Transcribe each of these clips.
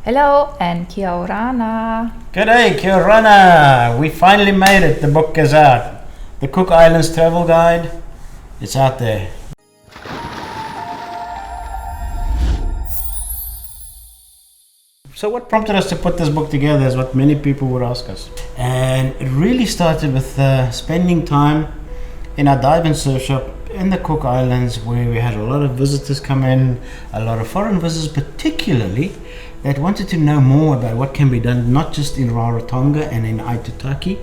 Hello and kia orana. G'day, kia orana. We finally made it. The book is out. The Cook Islands Travel Guide. It's out there. So what prompted us to put this book together is what many people would ask us. And it really started with spending time in our dive and surf shop in the Cook Islands, where we had a lot of visitors come in, a lot of foreign visitors particularly, that wanted to know more about what can be done, not just in Rarotonga and in Aitutaki,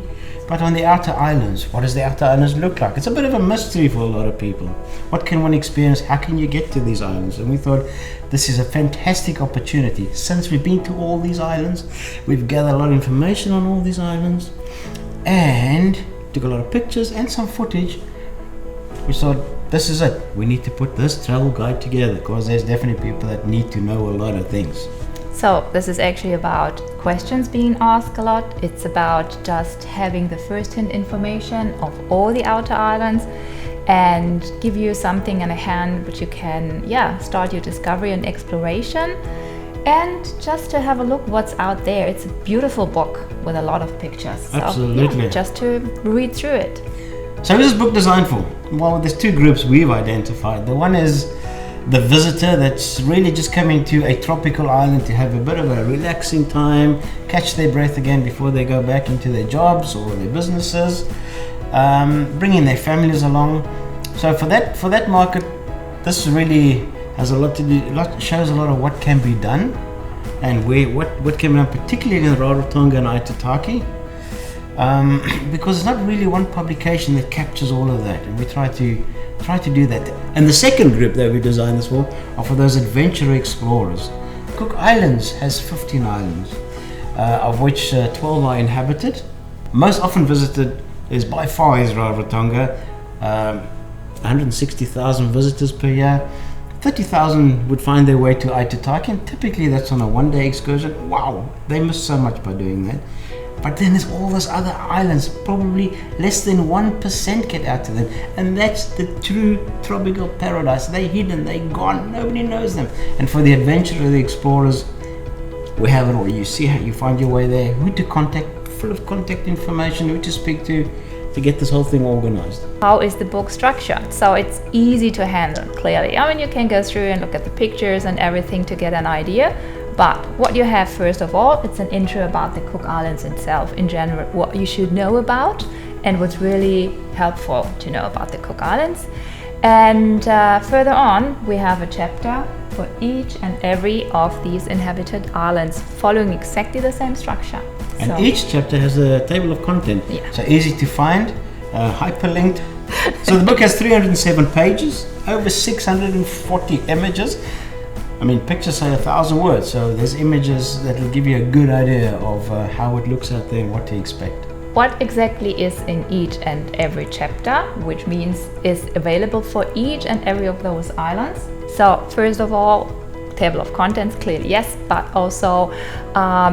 but on the outer islands. What does the outer islands look like? It's a bit of a mystery for a lot of people. What can one experience? How can you get to these islands? And we thought this is a fantastic opportunity. Since we've been to all these islands, we've gathered a lot of information on all these islands and took a lot of pictures and some footage. We thought, this is it. We need to put this travel guide together because there's definitely people that need to know a lot of things. So this is actually about questions being asked a lot. It's about just having the first-hand information of all the outer islands and give you something in a hand which you can start your discovery and exploration, and just to have a look what's out there. It's a beautiful book with a lot of pictures. Absolutely. So, just to read through it. So who's this book designed for? Well, there's two groups we've identified. The one is the visitor that's really just coming to a tropical island to have a bit of a relaxing time, catch their breath again before they go back into their jobs or their businesses, bringing their families along. So for that market, this really has a lot to do. Shows a lot of what can be done and what can be done, particularly in Rarotonga and Aitutaki. Because it's not really one publication that captures all of that, and we try to do that. And the second group that we designed this for are for those adventurous explorers. Cook Islands has 15 islands, of which 12 are inhabited. Most often visited is by far is Rarotonga, 160,000 visitors per year. 30,000 would find their way to Aitutaki, and typically that's on a one-day excursion. Wow, they miss so much by doing that. But then there's all those other islands, probably less than 1% get out to them. And that's the true tropical paradise. They're hidden, they're gone, nobody knows them. And for the adventurers, the explorers, we have it all. You see how you find your way there, who to contact, full of contact information, who to speak to get this whole thing organized. How is the book structured? So it's easy to handle, clearly. I mean, you can go through and look at the pictures and everything to get an idea. But what you have first of all, it's an intro about the Cook Islands itself in general, what you should know about and what's really helpful to know about the Cook Islands. And further on, we have a chapter for each and every of these inhabited islands, following exactly the same structure. And each chapter has a table of content, so easy to find, hyperlinked. So the book has 307 pages, over 640 images. I mean, pictures say 1,000 words, so there's images that will give you a good idea of how it looks out there and what to expect. What exactly is in each and every chapter, which means is available for each and every of those islands. So first of all, table of contents, clearly yes, but also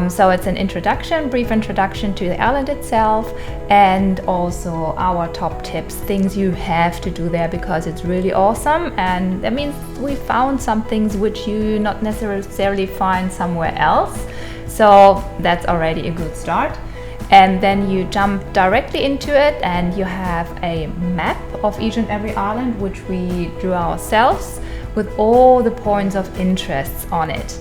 so it's an introduction, brief introduction to the island itself, and also our top tips, things you have to do there because it's really awesome. And that means we found some things which you not necessarily find somewhere else, so that's already a good start. And then you jump directly into it and you have a map of each and every island which we drew ourselves with all the points of interest on it.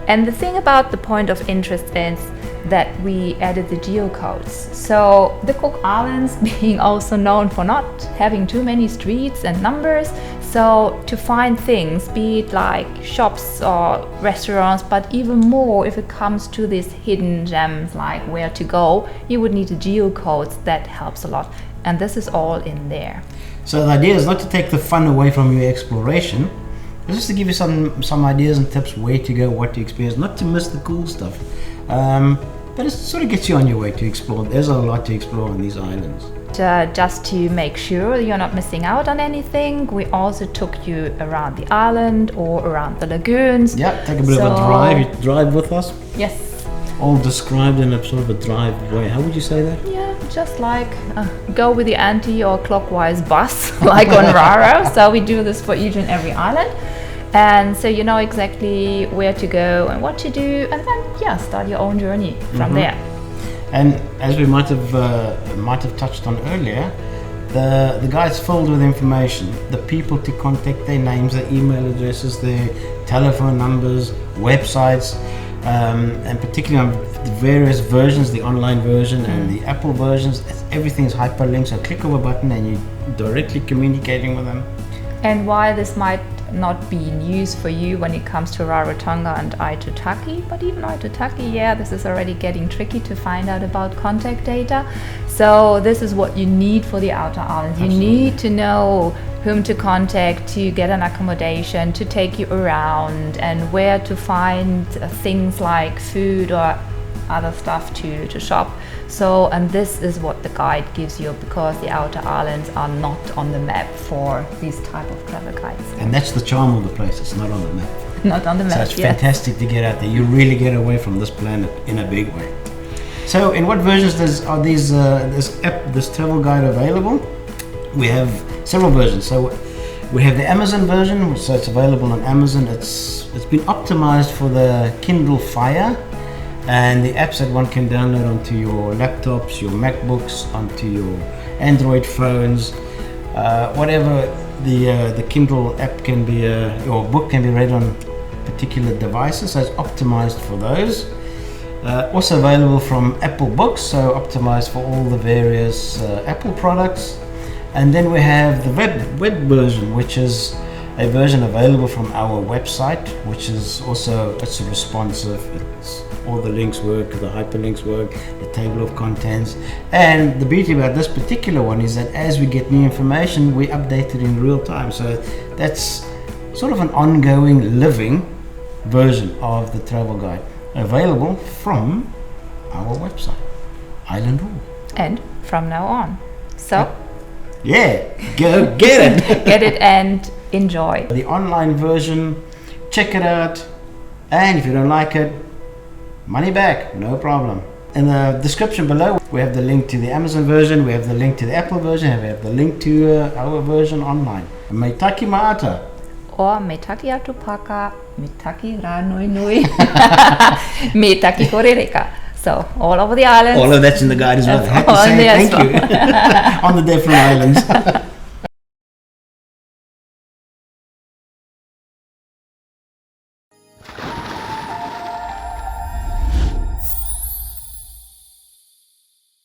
And the thing about the point of interest is that we added the geocodes. So the Cook Islands being also known for not having too many streets and numbers, so to find things, be it like shops or restaurants, but even more if it comes to these hidden gems like where to go, you would need the geocodes. That helps a lot, and this is all in there. So the idea is not to take the fun away from your exploration, but just to give you some ideas and tips where to go, what to experience, not to miss the cool stuff. But it sort of gets you on your way to explore. There's a lot to explore on these islands. Just to make sure you're not missing out on anything, we also took you around the island or around the lagoons. Yeah, take a bit of a drive. You drive with us? Yes. All described in a sort of a drive way. How would you say that? Yeah, just like go with the anti or clockwise bus, like on Raro. So we do this for each and every island. And so you know exactly where to go and what to do, and then start your own journey from there. And as we might have touched on earlier, the guide's filled with information. The people to contact, their names, their email addresses, their telephone numbers, websites, and particularly on the various versions, the online version and the Apple versions. Everything's hyperlinked, so click of a button and you're directly communicating with them. And while this might not be news for you when it comes to Rarotonga and Aitutaki, but even Aitutaki, this is already getting tricky to find out about contact data. So this is what you need for the outer islands. You need to know whom to contact to get an accommodation, to take you around, and where to find things like food or other stuff to shop. So, and this is what the guide gives you, because the outer islands are not on the map for these type of travel guides. And that's the charm of the place, it's not on the map. Not on the map, So it's fantastic to get out there. You really get away from this planet in a big way. So in what versions are this travel guide available? We have several versions. So we have the Amazon version, so it's available on Amazon. It's been optimized for the Kindle Fire and the apps that one can download onto your laptops, your MacBooks, onto your Android phones, whatever the Kindle app can be, your book can be read on particular devices, so it's optimized for those. Also available from Apple Books, so optimized for all the various Apple products. And then we have the web version, which is a version available from our website, which is also, it's responsive, all the links work, the hyperlinks work, the table of contents. And the beauty about this particular one is that as we get new information, we update it in real time. So that's sort of an ongoing living version of the travel guide, available from our website, Island All. And from now on. So go get it. get it and enjoy. The online version, check it out, and if you don't like it, money back, no problem. In the description below, we have the link to the Amazon version, we have the link to the Apple version, and we have the link to our version online. Meitaki Maata. Or Meitaki Atupaka, Meitaki Ra Nui Nui, Meitaki Korereka. So all over the islands. All of that's in the guide as well. I have to say thank you. On the different islands.